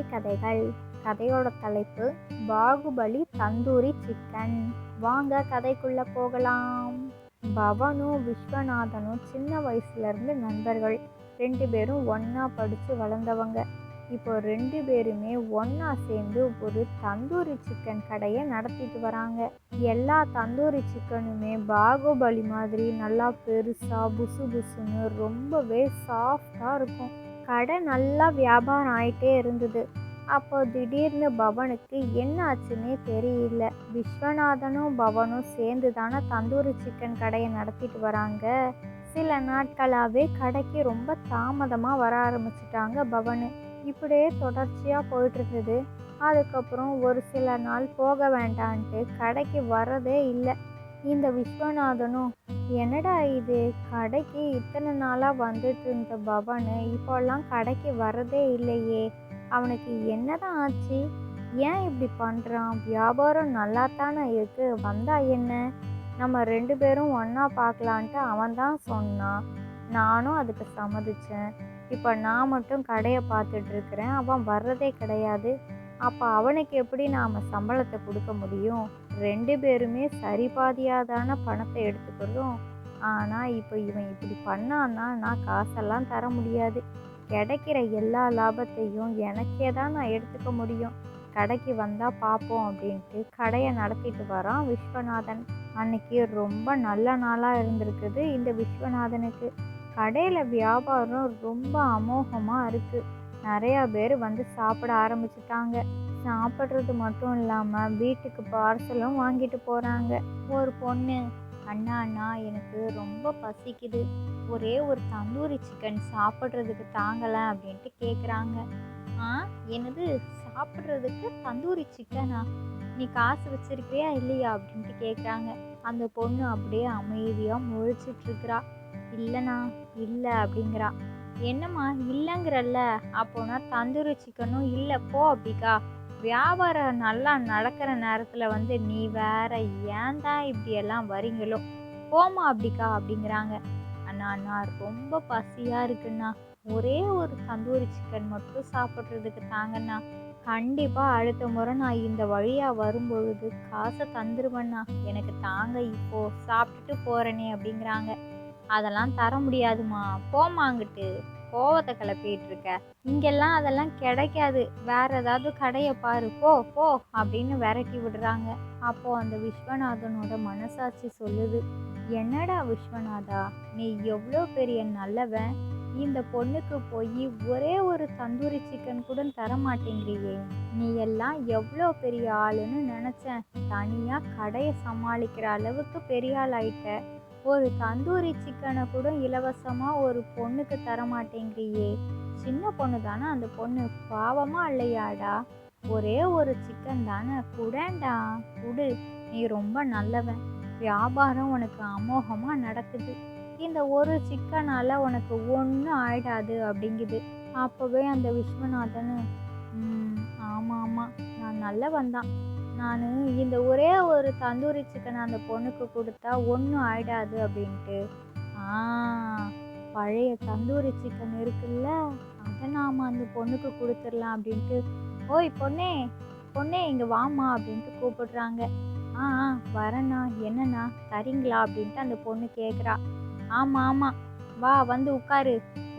பாகுபலி கதைகள். கதையோட தலைப்பு பாகுபலி தந்தூரி சிக்கன். வாங்க கதைக்குள்ள போகலாம். பவனும் விஸ்வநாதனும் சின்ன வயசுல இருந்து நண்பர்கள். 2 பேரும் ஒன்னா படிச்சு வளர்ந்தவங்க. இப்போ 2 பேருமே ஒன்னா சேர்ந்து ஒரு தந்தூரி சிக்கன் கடையை நடத்திட்டு வராங்க. எல்லா தந்தூரி சிக்கனுமே பாகுபலி மாதிரி நல்லா பெருசா புசு புசுன்னு ரொம்பவே சாஃப்டா இருக்கும். கடை நல்லா வியாபாரம் ஆயிட்டே இருந்தது. அப்போ திடீர்னு பவனுக்கு என்ன ஆச்சுன்னே தெரியல. விஸ்வநாதனும் பவனும் சேர்ந்து தானே தந்தூரி சிக்கன் கடையை நடத்திட்டு வராங்க. சில நாட்களாகவே கடைக்கு ரொம்ப தாமதமாக வர ஆரம்பிச்சிட்டாங்க பவனு. இப்படியே தொடர்ச்சியாக போயிட்டு இருந்தது. அதுக்கப்புறம் ஒரு சில நாள் போக வேண்டான்ட்டு கடைக்கு வரதே இல்லை. இந்த விஸ்வநாதனும் என்னடா இது, கடைக்கு இத்தனை நாளாக வந்துட்டு இருந்த பவனு இப்போல்லாம் கடைக்கு வரதே இல்லையே, அவனுக்கு என்னதான் ஆச்சு, ஏன் இப்படி பண்ணுறான், வியாபாரம் நல்லா தானே இருக்கு, வந்தா என்ன, நம்ம 2 பேரும் ஒன்றா பார்க்கலான்ட்டு அவன் தான் சொன்னான், நானும் அதுக்கு சம்மதிச்சேன். இப்போ நான் மட்டும் கடையை பார்த்துட்டு இருக்கிறேன், அவன் வர்றதே கிடையாது. அப்போ அவனுக்கு எப்படி நாம் சம்பளத்தை கொடுக்க முடியும்? 2 பேருமே சரி பாதியாக தானே பணத்தை எடுத்துக்கிறோம். ஆனால் இப்போ இவன் இப்படி பண்ணான்னா நான் காசெல்லாம் தர முடியாது. கிடைக்கிற எல்லா லாபத்தையும் எனக்கே தான் நான் எடுத்துக்க முடியும். கடைக்கு வந்தால் பார்ப்போம் அப்படின்ட்டு கடையை நடத்திட்டு வரான் விஸ்வநாதன். அன்னைக்கு ரொம்ப நல்ல நாளாக இருந்திருக்குது இந்த விஸ்வநாதனுக்கு. கடையில் வியாபாரம் ரொம்ப அமோகமாக இருக்குது. நிறையா பேர் வந்து சாப்பிட ஆரம்பிச்சிட்டாங்க. சாப்பிட்றது மட்டும் இல்லாமல் வீட்டுக்கு பார்சலும் வாங்கிட்டு போகிறாங்க. ஒரு பொண்ணு, அண்ணா அண்ணா எனக்கு ரொம்ப பசிக்குது, ஒரே ஒரு தந்தூரி சிக்கன் சாப்பிட்றதுக்கு தாங்கலை அப்படின்ட்டு கேட்குறாங்க. என்னது, சாப்பிட்றதுக்கு தந்தூரி சிக்கனா, நீ காசு வச்சிருக்கிறியா இல்லையா அப்படின்ட்டு கேட்குறாங்க. அந்த பொண்ணு அப்படியே அமைதியாக முழிச்சிட்ருக்கிறா. இல்லைண்ணா இல்லை அப்படிங்கிறா. என்னம்மா இல்லைங்கிறல்ல, அப்போனா தந்தூரி சிக்கனும் இல்லை, போ அப்படிக்கா. வியாபாரம் நல்லா நடக்கிற நேரத்தில் வந்து நீ வேற ஏன் தான் இப்படியெல்லாம் வரீங்களோ, போமா அப்படிக்கா அப்படிங்கிறாங்க. அண்ணா அண்ணா ரொம்ப பசியாக இருக்குண்ணா, ஒரே ஒரு தந்தூரி சிக்கன் மட்டும் சாப்பிட்றதுக்கு தாங்கண்ணா, கண்டிப்பாக அடுத்த முறை நான் இந்த வழியாக வரும்பொழுது காசை தந்துருவேண்ணா, எனக்கு தாங்க, இப்போ சாப்பிட்டுட்டு போகிறேனே அப்படிங்கிறாங்க. அதெல்லாம் தர முடியாதுமா, போமாங்கிட்டு, கோவத்தை கிளப்பிட்டு இருக்க, இங்கெல்லாம் அதெல்லாம் கிடைக்காது, வேற ஏதாவது கடையை பாரு, போ போ அப்படின்னு விரட்டி விடுறாங்க. அப்போ அந்த விஸ்வநாதனோட மனசாட்சி சொல்லுது, என்னடா விஸ்வநாதா, நீ எவ்வளோ பெரிய நல்லவன், இந்த பொண்ணுக்கு போய் ஒரே ஒரு தந்தூரி சிக்கன் கூட தர மாட்டேங்கிறியே, நீ எல்லாம் எவ்வளோ பெரிய ஆளுன்னு நினச்சேன், தனியாக கடையை சமாளிக்கிற அளவுக்கு பெரிய ஆள் ஆயிட்ட, ஒரு தந்தூரி சிக்கனை கூட இலவசமாக ஒரு பொண்ணுக்கு தர மாட்டேங்கிறியே, சின்ன பொண்ணு தானே அந்த பொண்ணு, பாவமாக இல்லையாடா, ஒரே ஒரு சிக்கன் தானே, குடேண்டா குடு, நீ ரொம்ப நல்லவன், வியாபாரம் உனக்கு அமோகமாக நடக்குது, இந்த ஒரு சிக்கனால் உனக்கு ஒன்றும் ஆயிடாது அப்படிங்குது. அப்போவே அந்த விஸ்வநாதன், ஆமாம் ஆமாம், நான் நல்லவன் தான், நான் இந்த ஒரே ஒரு தந்தூரி சிக்கனை அந்த பொண்ணுக்கு கொடுத்தா ஒன்றும் ஆயிடாது அப்படின்ட்டு, பழைய தந்தூரி சிக்கன் இருக்குல்ல, அதை நாம் அந்த பொண்ணுக்கு கொடுத்துடலாம் அப்படின்ட்டு, ஓய் பொண்ணே பொண்ணே இங்கே வாமா அப்படின்ட்டு கூப்பிடுறாங்க. வரேண்ணா, என்னண்ணா தரீங்களா அப்படின்ட்டு அந்த பொண்ணு கேட்குறா. ஆமாம் ஆமாம், வா வந்து உட்காரு,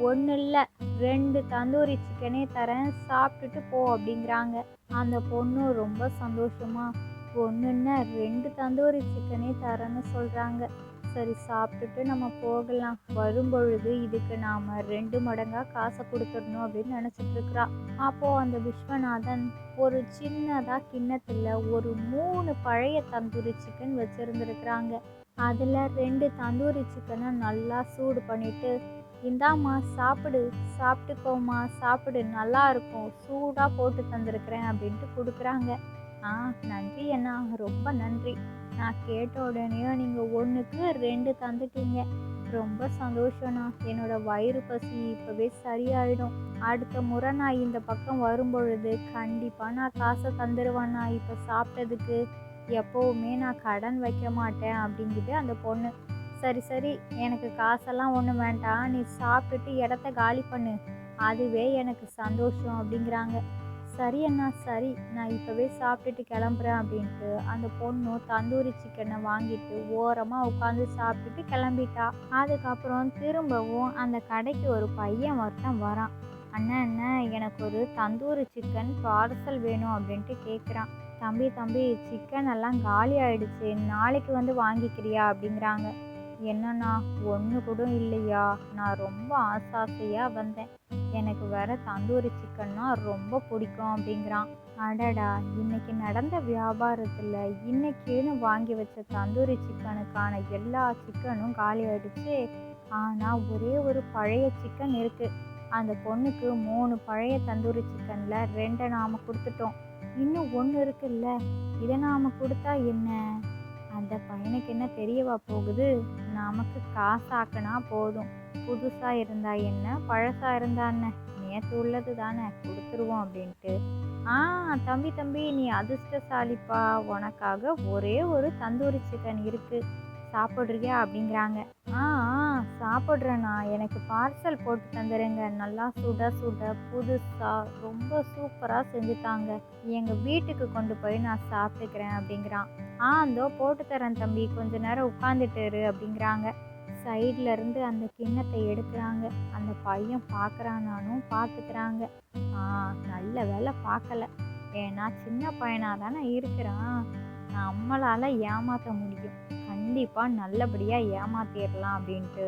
ஒன்றும் இல்லை 2 தந்தூரி சிக்கனே தரேன், சாப்பிட்டுட்டு போ அப்படிங்கிறாங்க. அந்த பொண்ணு ரொம்ப சந்தோஷமா, ஒன்றுன்னா 2 தந்தூரி சிக்கனே தரேன்னு சொல்கிறாங்க, சரி சாப்பிட்டுட்டு நம்ம போகலாம், வரும்பொழுது இதுக்கு நாம் 2 மடங்காக காசை கொடுத்துடணும் அப்படின்னு நினச்சிட்டு இருக்கிறா. அப்போது அந்த விஸ்வநாதன் ஒரு சின்னதாக கிண்ணத்தில் ஒரு 3 பழைய தந்தூரி சிக்கன் வச்சுருந்துருக்குறாங்க. அதில் 2 தந்தூரி சிக்கனை நல்லா சூடு பண்ணிவிட்டு, இந்தாம்மா சாப்பிடு, சாப்பிட்டுக்கோமா சாப்பிடு, நல்லா இருக்கும், சூடாக போட்டு தந்துருக்குறேன் அப்படின்ட்டு கொடுக்குறாங்க. நன்றி அண்ணா, ரொம்ப நன்றி, நான் கேட்ட உடனே நீங்கள் 1க்கு 2 தந்துட்டீங்க, ரொம்ப சந்தோஷம்ண்ணா, என்னோட வயிறு பசி இப்போவே சரியாயிடும், அடுத்த முறை நான் இந்த பக்கம் வரும்பொழுது கண்டிப்பாக நான் காசை தந்துடுவேண்ணா, இப்போ சாப்பிட்டதுக்கு எப்போவுமே நான் கடன் வைக்க மாட்டேன் அப்படிங்குது அந்த பொண்ணு. சரி சரி, எனக்கு காசெல்லாம் ஒன்றும் வேண்டாம், நீ சாப்பிட்டுட்டு இடத்த காலி பண்ணு, அதுவே எனக்கு சந்தோஷம் அப்படிங்கிறாங்க. சரி அண்ணா சரி, நான் இப்போவே சாப்பிட்டுட்டு கிளம்புறேன் அப்படின்ட்டு அந்த பொண்ணு தந்தூரி சிக்கனை வாங்கிட்டு ஓரமாக உட்காந்து சாப்பிட்டுட்டு கிளம்பிட்டா. அதுக்கப்புறம் திரும்பவும் அந்த கடைக்கு ஒரு பையன் ஒருத்தன் வரான். அண்ணன் அண்ணன் எனக்கு ஒரு தந்தூரி சிக்கன் பார்சல் வேணும் அப்படின்ட்டு கேட்குறான். தம்பி தம்பி, சிக்கன் எல்லாம் காலி ஆயிடுச்சு, நாளைக்கு வந்து வாங்கிக்கிறியா அப்படிங்கிறாங்க. என்னண்ணா, ஒன்று கூட இல்லையா, நான் ரொம்ப ஆசையாக வந்தேன், எனக்கு வேற தந்தூரி சிக்கன்னா ரொம்ப பிடிக்கும் அப்படிங்கிறான். அடடா, இன்னைக்கு நடந்த வியாபாரத்தில் இன்னைக்குன்னு வாங்கி வச்ச தந்தூரி சிக்கனுக்கான எல்லா சிக்கனும் காலி ஆயிடுச்சு. ஆனால் ஒரே ஒரு பழைய சிக்கன் இருக்கு. அந்த பொண்ணுக்கு 3 பழைய தந்தூரி சிக்கனில் 2 நாம் கொடுத்துட்டோம். இன்னும் 1 இருக்குல்ல, இதை நாம் கொடுத்தா என்ன, அந்த பையனுக்கு என்ன தெரியவா போகுது, நமக்கு காசாக்குனா போதும், புதுசாக இருந்தா என்ன பழசாக இருந்தா என்ன, நேற்று உள்ளது தானே கொடுத்துருவோம் அப்படின்ட்டு. தம்பி தம்பி, நீ அதிர்ஷ்டசாலிப்பா, உனக்காக ஒரே ஒரு தந்தூரி சிக்கன் இருக்கு, சாப்பிட்றியா அப்படிங்கிறாங்க. ஆ சாப்பிட்றேண்ணா, எனக்கு பார்சல் போட்டு தந்துடுங்க, நல்லா சுட சுட புதுசாக ரொம்ப சூப்பராக செஞ்சுட்டாங்க, எங்கள் வீட்டுக்கு கொண்டு போய் நான் சாப்பிட்டுக்கிறேன் அப்படிங்கிறான். இதோ போட்டு தரேன் தம்பி, கொஞ்ச நேரம் உட்காந்துட்டு அப்படிங்கிறாங்க. சைடில் இருந்து அந்த கிண்ணத்தை எடுக்கிறாங்க. அந்த பையன் பார்க்குறானானும் பார்த்துக்கிறாங்க. நல்ல வேலை பார்க்கல, ஏன்னா சின்ன பையனாக தானே இருக்கிறான், நம்மளால் ஏமாற்ற முடியும், கண்டிப்பாக நல்லபடியாக ஏமாற்றிடலாம் அப்படின்ட்டு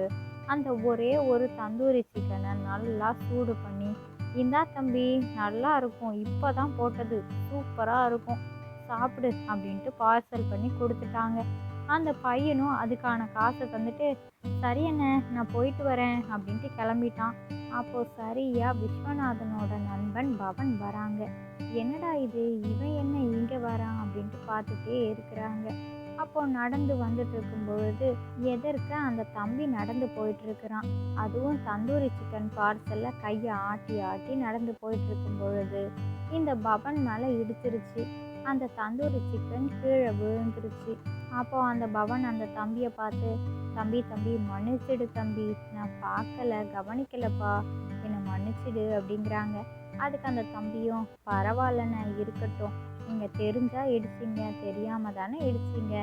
அந்த ஒரே ஒரு தந்தூரி சிக்கனை நல்லா சூடு பண்ணி, இந்தா தம்பி நல்லா இருக்கும், இப்போ தான் போட்டது, சூப்பராக இருக்கும், சாப்பிடு அப்படின்ட்டு பார்சல் பண்ணி கொடுத்துட்டாங்க. அந்த பையனும் அதுக்கான காசை தந்துட்டு, சரி என்ன, நான் போயிட்டு வரேன் அப்படின்ட்டு கிளம்பிட்டான். அப்போது சரியா விஸ்வநாதனோட நண்பன் பவன் வராங்க. என்னடா இது, இவன் என்ன இங்கே வரான் அப்படின்ட்டு பார்த்துட்டே இருக்கிறாங்க. அப்போ நடந்து வந்துட்டு இருக்கும் பொழுது எதற்க அந்த தம்பி நடந்து போயிட்டு இருக்கிறான். அதுவும் தந்தூரி சிக்கன் பார்சல்ல கையை ஆட்டி ஆட்டி நடந்து போயிட்டு இருக்கும் பொழுது இந்த பவன் மேலே இடிச்சிருச்சு. அந்த தந்தூரி சிக்கன் கீழே விழுந்துருச்சு. அப்போ அந்த பவன் அந்த தம்பியை பார்த்து, தம்பி தம்பி மன்னிச்சிடு தம்பி, நான் பார்க்கல கவனிக்கலப்பா, என்னை மன்னிச்சிடு அப்படிங்கிறாங்க. அதுக்கு அந்த தம்பியும், பரவாயில்லண்ணே இருக்கட்டும், நீங்கள் தெரிஞ்சால் இடிச்சிங்க, தெரியாமல் தானே இடிச்சிங்க,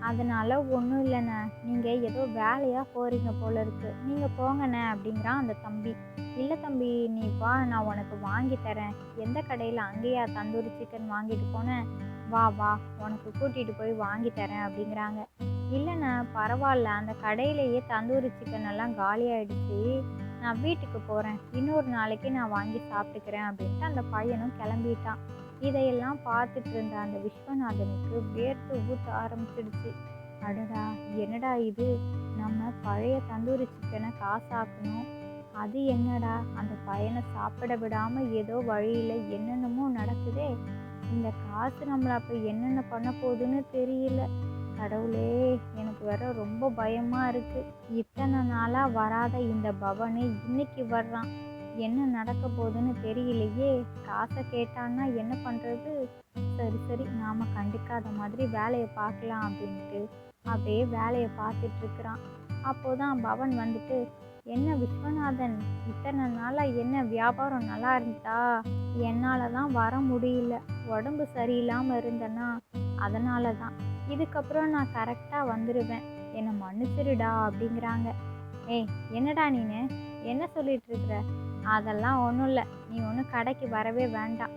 அதனால் ஒன்றும் இல்லைண்ணே, நீங்கள் ஏதோ வேலையாக போகிறீங்க போல இருக்கு, நீங்கள் போங்கண்ணே அப்படிங்கிறான் அந்த தம்பி. இல்லை தம்பி, நீ வா, நான் உனக்கு வாங்கி தரேன், எந்த கடையில் அங்கேயா தந்தூரி சிக்கன் வாங்கிட்டு போனேன், வா வா உனக்கு கூட்டிகிட்டு போய் வாங்கி தரேன் அப்படிங்கிறாங்க. இல்லைண்ணா பரவாயில்ல, அந்த கடையிலேயே தந்தூரி சிக்கன் எல்லாம் காலி ஆகிடுச்சு, நான் வீட்டுக்கு போகிறேன், இன்னொரு நாளைக்கு நான் வாங்கி சாப்பிட்டுக்கிறேன் அப்படின்ட்டு அந்த பையனும் கிளம்பிட்டான். இதையெல்லாம் பார்த்துட்டு இருந்த அந்த விஸ்வநாதனுக்கு வேர்த்து ஊற்ற ஆரம்பிச்சிடுச்சு. அடடா, என்னடா இது, நம்ம பழைய தந்தூரி சிக்கனை காசாக்கணும், அது என்னடா அந்த பையனை சாப்பிட விடாமல் ஏதோ வழியில் என்னென்னமோ நடக்குதே, இந்த காசு நம்மளை அப்போ என்னென்ன பண்ண போகுதுன்னு தெரியல, கடவுளே எனக்கு வேற ரொம்ப பயமாக இருக்குது, இத்தனை நாளாக வராத இந்த பவனு இன்னைக்கு வர்றான், என்ன நடக்க போகுதுன்னு தெரியலையே, காசை கேட்டான்னா என்ன பண்ணுறது, சரி சரி நாம் கண்டுக்காத மாதிரி வேலையை பார்க்கலாம் அப்படின்ட்டு அப்படியே வேலையை பார்த்துட்ருக்குறான். அப்போதான் பவன் வந்துட்டு, என்ன விஸ்வநாதன், இத்தனை நாளாக என்ன வியாபாரம் நல்லா இருந்தா, என்னால் தான் வர முடியல, உடம்பு சரியில்லாமல் இருந்தேன்னா அதனால தான், இதுக்கப்புறம் நான் கரெக்டாக வந்துடுவேன், என்னை மன்னிச்சிருடா அப்படிங்கிறாங்க. ஏய் என்னடா நீனு என்ன சொல்லிட்டு இருக்கிற, அதெல்லாம் ஒன்றும் இல்லை, நீ ஒன்றும் கடைக்கு வரவே வேண்டாம்,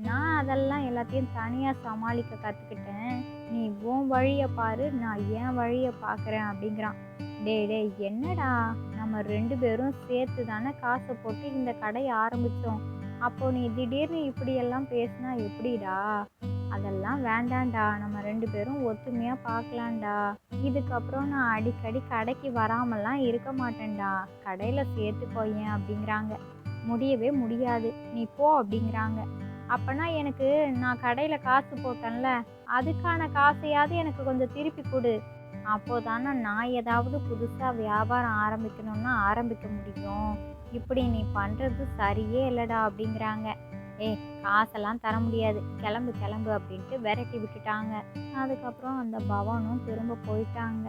நான் அதெல்லாம் எல்லாத்தையும் தனியாக சமாளிக்க கற்றுக்கிட்டேன், நீ உன் வழியை பாரு, நான் என் வழியை பார்க்குறேன் அப்படிங்கிறான். டேய் என்னடா, நம்ம 2 பேரும் சேர்த்து தானே காசை போட்டு இந்த கடையை ஆரம்பித்தோம், அப்போ நீ திடீர்னு இப்படியெல்லாம் பேசினா எப்படிடா, அதெல்லாம் வேண்டாம்டா, நம்ம 2 பேரும் ஒத்துமையாக பார்க்கலாம்டா, இதுக்கப்புறம் நான் அடிக்கடி கடைக்கு வராமலாம் இருக்க மாட்டேன்டா, கடையில் சேர்த்துக்கோயேன் அப்படிங்கிறாங்க. முடியவே முடியாது, நீ போ அப்படிங்கிறாங்க. அப்போனா எனக்கு நான் கடையில் காசு போட்டேன்ல, அதுக்கான காசையாவது எனக்கு கொஞ்சம் திருப்பி கொடு, அப்போதானே நான் ஏதாவது புதுசாக வியாபாரம் ஆரம்பிக்கணும்னா ஆரம்பிக்க முடியும், இப்படி நீ பண்ணுறது சரியே இல்லைடா அப்படிங்கிறாங்க. காசெல்லாம் தர முடியாது, கிளம்பு கிளம்பு அப்படின்ட்டு விரட்டி விட்டுட்டாங்க. அதுக்கப்புறம் அந்த பவனும் திரும்ப போயிட்டாங்க.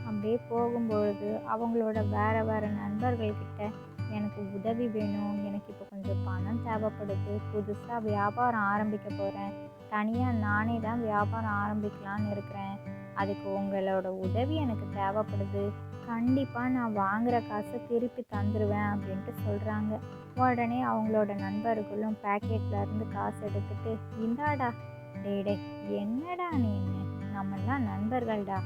அப்படியே போகும்பொழுது அவங்களோட வேறு வேறு நண்பர்கள்கிட்ட, எனக்கு உதவி வேணும், எனக்கு இப்போ கொஞ்சம் பணம் தேவைப்படுது, புதுசாக வியாபாரம் ஆரம்பிக்க போகிறேன், தனியாக நானே தான் வியாபாரம் ஆரம்பிக்கலான்னு இருக்கிறேன், அதுக்கு உங்களோட உதவி எனக்கு தேவைப்படுது, கண்டிப்பாக நான் வாங்குகிற காசை திருப்பி தந்துடுவேன் அப்படின்ட்டு சொல்கிறாங்க. உடனே அவங்களோட நண்பர்களும் பேக்கெட்டில் இருந்து காசு எடுத்துட்டு, இந்தாடா. டேய் டேய், என்னடா நீன்னு, நம்மெல்லாம் நண்பர்கள்டா,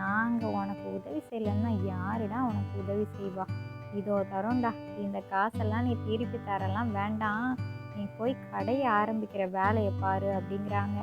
நாங்கள் உனக்கு உதவி செய்யலைன்னா யாருடா உனக்கு உதவி செய்வா, இதோ தரோண்டா, இந்த காசெல்லாம் நீ திருப்பி தரலாம் வேண்டாம், நீ போய் கடையை ஆரம்பிக்கிற வேலையை பாரு அப்படிங்கிறாங்க.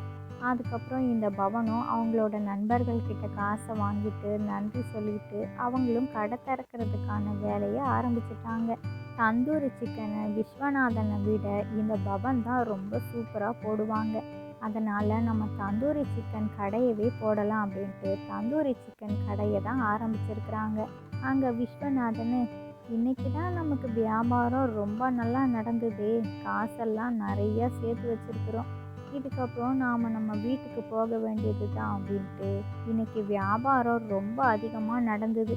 அதுக்கப்புறம் இந்த பவனும் அவங்களோட நண்பர்கள் கிட்ட காசை வாங்கிட்டு நன்றி சொல்லிட்டு அவங்களும் கடை திறக்கிறதுக்கான வேலையை ஆரம்பிச்சிட்டாங்க. தந்தூரி சிக்கனை விஸ்வநாதனை விட இந்த பவன் தான் ரொம்ப சூப்பராக போடுவாங்க. அதனால் நம்ம தந்தூரி சிக்கன் கடையவே போடலாம் அப்படின்ட்டு தந்தூரி சிக்கன் கடையை தான் ஆரம்பிச்சிருக்கிறாங்க. அங்கே விஸ்வநாதன், இன்னைக்கு தான் நமக்கு வியாபாரம் ரொம்ப நல்லா நடந்தது, காசெல்லாம் நிறையா சேர்த்து வச்சுருக்குறோம், இதுக்கப்புறம் நாம் நம்ம வீட்டுக்கு போக வேண்டியது தான் அப்படின்ட்டு இன்னைக்கு வியாபாரம் ரொம்ப அதிகமாக நடந்தது,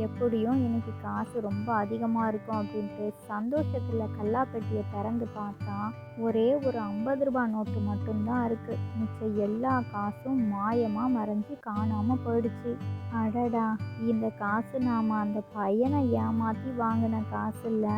எப்படியும் இன்னைக்கு காசு ரொம்ப அதிகமாக இருக்கும் அப்படின்ட்டு சந்தோஷத்தில் கல்லாப்பெட்டியை திறந்து பார்த்தா ஒரே ஒரு 50 ரூபாய் நோட்டு மட்டும்தான் இருக்குது. மிச்சம் எல்லா காசும் மாயமாக மறைஞ்சி காணாமல் போயிடுச்சு. அடடா, இந்த காசு நாம் அந்த பையனை ஏமாற்றி வாங்கின காசு இல்லை,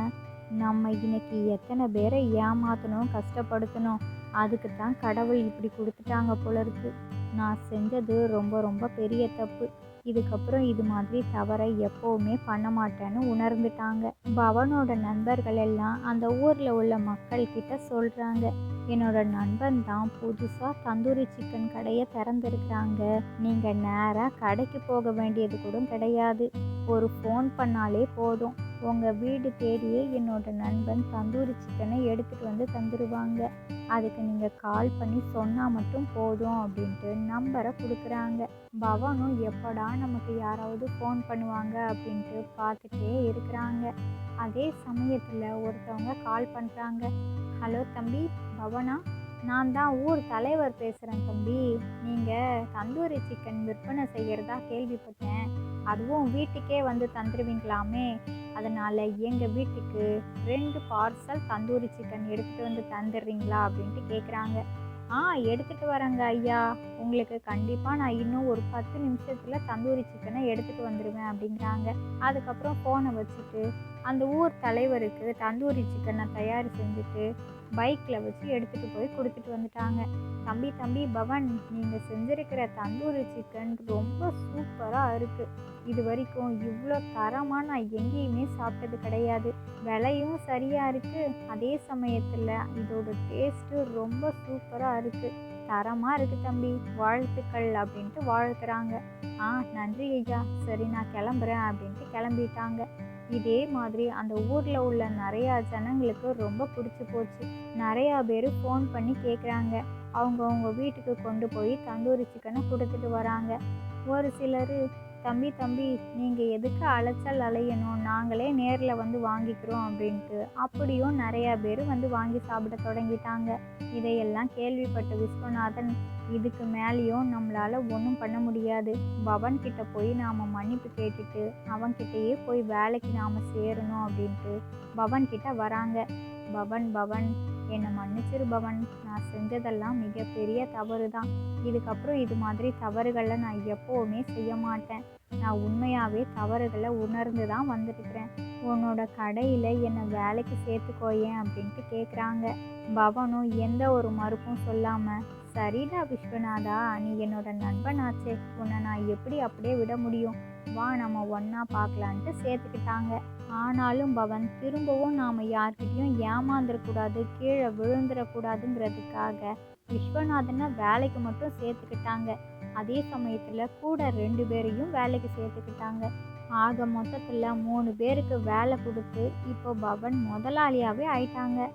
நம்ம இன்னைக்கு எத்தனை பேரை ஏமாற்றணும் கஷ்டப்படுத்தணும், அதுக்கு தான் கடவுள் இப்படி கொடுத்துட்டாங்க போல இருக்கு. நான் செஞ்சது ரொம்ப ரொம்ப பெரிய தப்பு, இதுக்கப்புறம் இது மாதிரி தவறை எப்போவுமே பண்ண மாட்டேன்னு உணர்ந்துட்டாங்க. பவனோட நண்பர்கள் எல்லாம் அந்த ஊரில் உள்ள மக்கள் கிட்ட சொல்கிறாங்க, என்னோட நண்பன் தான் புதுசாக தந்தூரி சிக்கன் கடையை திறந்துருக்குறாங்க, நீங்கள் நேராக கடைக்கு போக வேண்டியது கூட கிடையாது, ஒரு ஃபோன் பண்ணாலே போதும், உங்கள் வீடு தேடியே என்னோட நண்பன் தந்தூரி சிக்கனை எடுத்துகிட்டு வந்து தந்துடுவாங்க, அதுக்கு நீங்கள் கால் பண்ணி சொன்னால் மட்டும் போதும் அப்படின்ட்டு நம்பரை கொடுக்குறாங்க. பவனும் எப்படா நமக்கு யாராவது ஃபோன் பண்ணுவாங்க அப்படின்ட்டு பார்த்துட்டே இருக்கிறாங்க. அதே சமயத்தில் ஒருத்தவங்க கால் பண்ணுறாங்க. ஹலோ தம்பி, பவனா? நான் தான் ஊர் தலைவர் பேசுகிறேன் தம்பி, நீங்கள் தந்தூரி சிக்கன் விற்பனை செய்கிறதா கேள்விப்பட்டேன், அதுவும் வீட்டுக்கே வந்து தந்துடுவீங்களாமே, அதனால் எங்கள் வீட்டுக்கு 2 பார்சல் தந்தூரி சிக்கன் எடுத்துகிட்டு வந்து தந்துடுறீங்களா அப்படின்ட்டு கேட்குறாங்க. எடுத்துகிட்டு வரேங்க ஐயா, உங்களுக்கு கண்டிப்பாக நான் இன்னும் ஒரு 10 நிமிஷத்தில் தந்தூரி சிக்கனை எடுத்துகிட்டு வந்துடுவேன் அப்படிங்கிறாங்க. அதுக்கப்புறம் ஃபோனை வச்சுட்டு அந்த ஊர் தலைவருக்கு தந்தூரி சிக்கனை தயார் செஞ்சுட்டு பைக்கில் வச்சு எடுத்துகிட்டு போய் கொடுத்துட்டு வந்துட்டாங்க. தம்பி தம்பி பவன், நீங்கள் செஞ்சுருக்கிற தந்தூரி சிக்கன் ரொம்ப சூப்பராக இருக்குது, இது வரைக்கும் இவ்வளோ தரமாக நான் எங்கேயுமே சாப்பிட்டது கிடையாது, விலையும் சரியாக இருக்குது, அதே சமயத்தில் இதோட டேஸ்ட்டு ரொம்ப சூப்பராக இருக்குது, தரமாக இருக்குது தம்பி, வாழ்த்துக்கள் அப்படின்ட்டு வாழ்த்துறாங்க. நன்றி ஐயா, சரி நான் கிளம்புறேன் அப்படின்ட்டு கிளம்பிட்டாங்க. இதே மாதிரி அந்த ஊரில் உள்ள நிறையா ஜனங்களுக்கு ரொம்ப பிடிச்சி போச்சு. நிறையா பேர் ஃபோன் பண்ணி கேட்குறாங்க, அவங்கவுங்க வீட்டுக்கு கொண்டு போய் தந்தூரி சிக்கனை கொடுத்துட்டு வராங்க. ஒரு சிலர், தம்பி தம்பி நீங்கள் எதுக்கு அலைச்சல் அலையணும், நாங்களே நேரில் வந்து வாங்கிக்கிறோம் அப்படின்ட்டு அப்படியும் நிறையா பேர் வந்து வாங்கி சாப்பிட தொடங்கிட்டாங்க. இதையெல்லாம் கேள்விப்பட்ட விஸ்வநாதன், இதுக்கு மேலேயும் நம்மளால் ஒன்றும் பண்ண முடியாது, பவன்கிட்ட போய் நாம் மன்னிப்பு கேட்டுட்டு அவன்கிட்டயே போய் வேலைக்கு நாம் சேரணும் அப்படின்ட்டு பவன்கிட்ட வராங்க. பவன், என்னை மன்னிச்சிரு பவன், நான் செஞ்சதெல்லாம் மிகப்பெரிய தவறு தான், இதுக்கப்புறம் இது மாதிரி தவறுகளை நான் எப்போவுமே செய்ய மாட்டேன், நான் உண்மையாகவே தவறுகளை உணர்ந்து தான் வந்துட்டுக்கிறேன், உன்னோட கடையில் என்னை வேலைக்கு சேர்த்துக்கோயேன் அப்படின்ட்டு கேட்குறாங்க. பவனும் எந்த ஒரு மறுப்பும் சொல்லாமல், சரிடா விஸ்வநாதா, நீ என்னோட நண்பனாச்சே, உன்னை நான் எப்படி அப்படியே விட முடியும், வா நம்ம ஒன்றா பார்க்கலான்ட்டு சேர்த்துக்கிட்டாங்க. ஆனாலும் பவன் திரும்பவும் நாம் யார்கிட்டையும் ஏமாந்துடக்கூடாது, கீழே விழுந்துடக்கூடாதுங்கிறதுக்காக விஸ்வநாதனை வேலைக்கு மட்டும் சேர்த்துக்கிட்டாங்க. அதே சமயத்தில் கூட 2 பேரையும் வேலைக்கு சேர்த்துக்கிட்டாங்க. ஆக மொத்தத்தில் 3 பேருக்கு வேலை கொடுத்து இப்போ பவன் முதலாளியாகவே ஆயிட்டாங்க.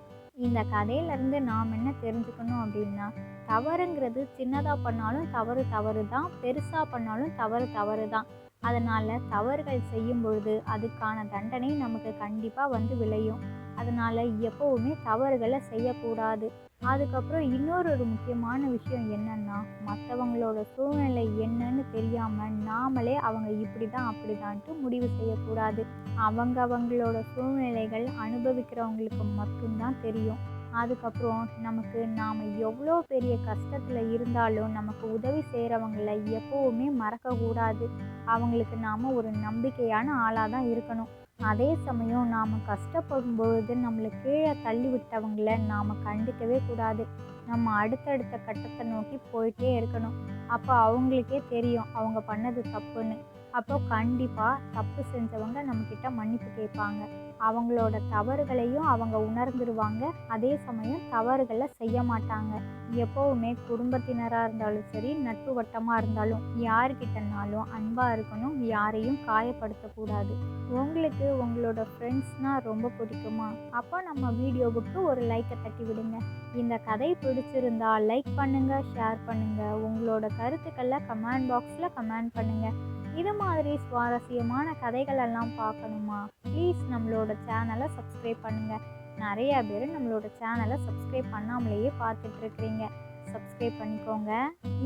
இந்த கதையிலேருந்து நாம் என்ன தெரிஞ்சுக்கணும் அப்படின்னா, தவறுங்கிறது சின்னதாக பண்ணாலும் தவறு தான், பெருசாக பண்ணாலும் தவறு தான், அதனால் தவறுகள் செய்யும் பொழுது அதுக்கான தண்டனை நமக்கு கண்டிப்பாக வந்து விளையும், அதனால் எப்போவுமே தவறுகளை செய்யக்கூடாது. அதுக்கப்புறம் இன்னொரு முக்கியமான விஷயம் என்னன்னா, மற்றவங்களோட சூழ்நிலை என்னன்னு தெரியாமல் நாமளே அவங்க இப்படி தான் அப்படிதான்ட்டு முடிவு செய்யக்கூடாது. அவங்களோட சூழ்நிலைகள் அனுபவிக்கிறவங்களுக்கு மட்டும்தான் தெரியும். அதுக்கப்புறம் நமக்கு நாம் எவ்வளோ பெரிய கஷ்டத்தில் இருந்தாலும் நமக்கு உதவி செய்கிறவங்கள எப்போவுமே மறக்கக்கூடாது. அவங்களுக்கு நாம் ஒரு நம்பிக்கையான ஆளாக தான் இருக்கணும். அதே சமயம் நாம் கஷ்டப்படும் பொழுது நம்மளை கீழே தள்ளி விட்டவங்கள நாம் கண்டுக்கவே கூடாது. நம்ம அடுத்தடுத்த கட்டத்தை நோக்கி போயிட்டே இருக்கணும். அப்போ அவங்களுக்கே தெரியும் அவங்க பண்ணது தப்புன்னு. அப்போ கண்டிப்பாக தப்பு செஞ்சவங்க நம்மக்கிட்ட மன்னிப்பு கேட்பாங்க. அவங்களோட தவறுகளையும் அவங்க உணர்ந்துருவாங்க. அதே சமயம் தவறுகளை செய்ய மாட்டாங்க. எப்போவுமே குடும்பத்தினராக இருந்தாலும் சரி, நட்பு வட்டமாக இருந்தாலும் யாருக்கிட்டனாலும் அன்பாக இருக்கணும். யாரையும் காயப்படுத்தக்கூடாது. உங்களுக்கு உங்களோட ஃப்ரெண்ட்ஸ்னால் ரொம்ப பிடிக்குமா? அப்போ நம்ம வீடியோவுக்கு ஒரு லைக்கை தட்டி விடுங்க. இந்த கதை பிடிச்சிருந்தா லைக் பண்ணுங்கள், ஷேர் பண்ணுங்கள். உங்களோட கருத்துக்களை கமெண்ட் பாக்ஸில் கமெண்ட் பண்ணுங்கள். இது மாதிரி சுவாரஸ்யமான கதைகள் எல்லாம் பார்க்கணுமா? ப்ளீஸ் நம்மளோட சேனலை சப்ஸ்கிரைப் பண்ணுங்கள். நிறைய பேர் நம்மளோட சேனலை சப்ஸ்கிரைப் பண்ணாமலேயே பார்த்துட்ருக்குறீங்க. சப்ஸ்கிரைப் பண்ணிக்கோங்க.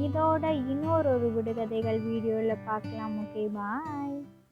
இதோட இன்னொரு விடுகதைகள் வீடியோவில் பார்க்கலாம். ஓகே, பாய்.